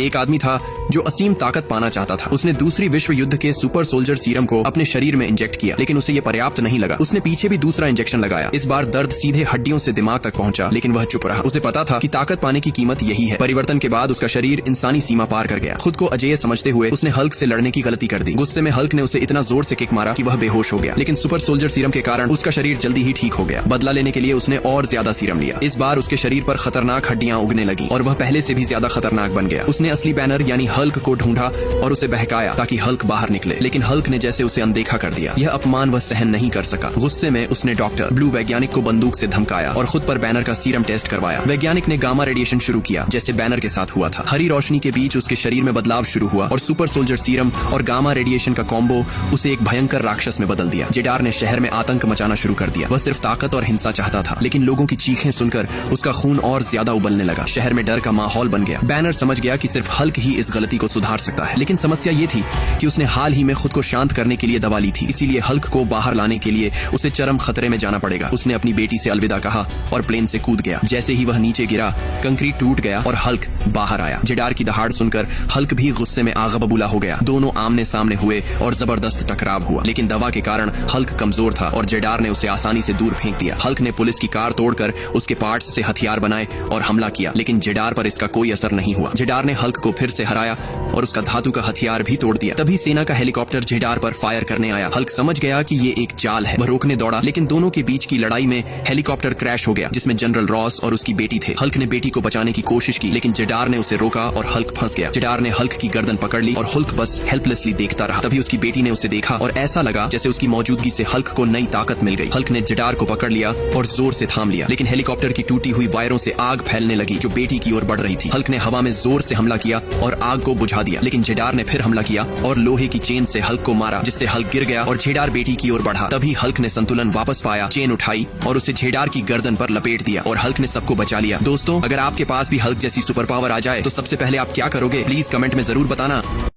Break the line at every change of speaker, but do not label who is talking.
एक आदमी था जो असीम ताकत पाना चाहता था। उसने दूसरी विश्व युद्ध के सुपर सोल्जर सीरम को अपने शरीर में इंजेक्ट किया, लेकिन उसे ये पर्याप्त नहीं लगा। उसने पीछे भी दूसरा इंजेक्शन लगाया। इस बार दर्द सीधे हड्डियों से दिमाग तक पहुंचा, लेकिन वह चुप रहा। उसे पता था कि ताकत पाने की कीमत यही है। परिवर्तन के बाद उसका शरीर इंसानी सीमा पार कर गया। खुद को अजेय समझते हुए उसने हल्क से लड़ने की गलती कर दी। गुस्से में हल्क ने उसे इतना जोर से किक मारा कि वह बेहोश हो गया, लेकिन सुपर सोल्जर सीरम के कारण उसका शरीर जल्दी ही ठीक हो गया। बदला लेने के लिए उसने और ज्यादा सीरम लिया। इस बार उसके शरीर पर खतरनाक हड्डियां उगने लगी और वह पहले से भी ज्यादा खतरनाक बन गया। उसने असली बैनर यानी हल्क को ढूंढा और उसे बहकाया ताकि हल्क बाहर निकले, लेकिन हल्क ने जैसे उसे अनदेखा कर दिया। यह अपमान वह सहन नहीं कर सका। गुस्से में उसने डॉक्टर ब्लू वैज्ञानिक को बंदूक से धमकाया और खुद पर बैनर का सीरम टेस्ट करवाया। वैज्ञानिक ने गामा रेडिएशन शुरू किया, जैसे बैनर के साथ हुआ था। हरी रोशनी के बीच उसके शरीर में बदलाव शुरू हुआ और सुपर सोल्जर सीरम और गामा रेडिएशन का कॉम्बो उसे एक भयंकर राक्षस में बदल दिया। जेडार ने शहर में आतंक मचाना शुरू कर दिया। वह सिर्फ ताकत और हिंसा चाहता था, लेकिन लोगों की चीखें सुनकर उसका खून और ज्यादा उबलने लगा। शहर में डर का माहौल बन गया। बैनर समझ गया कि सिर्फ हल्क ही इस गलती को सुधार सकता है, लेकिन समस्या ये थी कि उसने हाल ही में खुद को शांत करने के लिए दवा ली थी। इसीलिए हल्क को बाहर लाने के लिए उसे चरम खतरे में जाना पड़ेगा। उसने अपनी बेटी से अलविदा कहा और प्लेन से कूद गया। जैसे ही वह नीचे गिरा, कंक्रीट टूट गया और हल्क बाहर आया। जेडार की दहाड़ सुनकर हल्क भी गुस्से में आग बबूला हो गया। दोनों आमने सामने हुए और जबरदस्त टकराव हुआ, लेकिन दवा के कारण हल्क कमजोर था और जेडार ने उसे आसानी से दूर फेंक दिया। हल्क ने पुलिस की कार तोड़कर उसके पार्ट्स से हथियार बनाए और हमला किया, लेकिन जेडार पर इसका कोई असर नहीं हुआ। जेडार ने हल्क को फिर से हराया और उसका धातु का हथियार भी तोड़ दिया। तभी सेना का हेलीकॉप्टर जेडार पर फायर करने आया। हल्क समझ गया कि ये एक चाल है। वह रोकने दौड़ा, लेकिन दोनों के बीच की लड़ाई में हेलीकॉप्टर क्रैश हो गया, जिसमें जनरल रॉस और उसकी बेटी थे। हल्क ने बेटी को बचाने की कोशिश की, लेकिन जेडार ने उसे रोका और हल्क फंस गया। जेडार ने हल्क की गर्दन पकड़ ली और हल्क बस हेल्पलेसली देखता रहा। तभी उसकी बेटी ने उसे देखा और ऐसा लगा जैसे उसकी मौजूदगी से हल्क को नई ताकत मिल गई। हल्क ने जेडार को पकड़ लिया और जोर से थाम लिया, लेकिन हेलीकॉप्टर की टूटी हुई वायरों से आग फैलने लगी जो बेटी की ओर बढ़ रही थी। हल्क ने हवा में जोर से हमला किया और आग को बुझा दिया, लेकिन जेडार ने फिर हमला किया और लोहे की चेन से हल्क को मारा, जिससे हल्क गिर गया और जेडार बेटी की ओर बढ़ा। तभी हल्क ने संतुलन वापस पाया, चेन उठाई और उसे जेडार की गर्दन पर लपेट दिया और हल्क ने सबको बचा लिया। दोस्तों, अगर आपके पास भी हल्क जैसी सुपर पावर आ जाए तो सबसे पहले आप क्या करोगे? प्लीज कमेंट में जरूर बताना।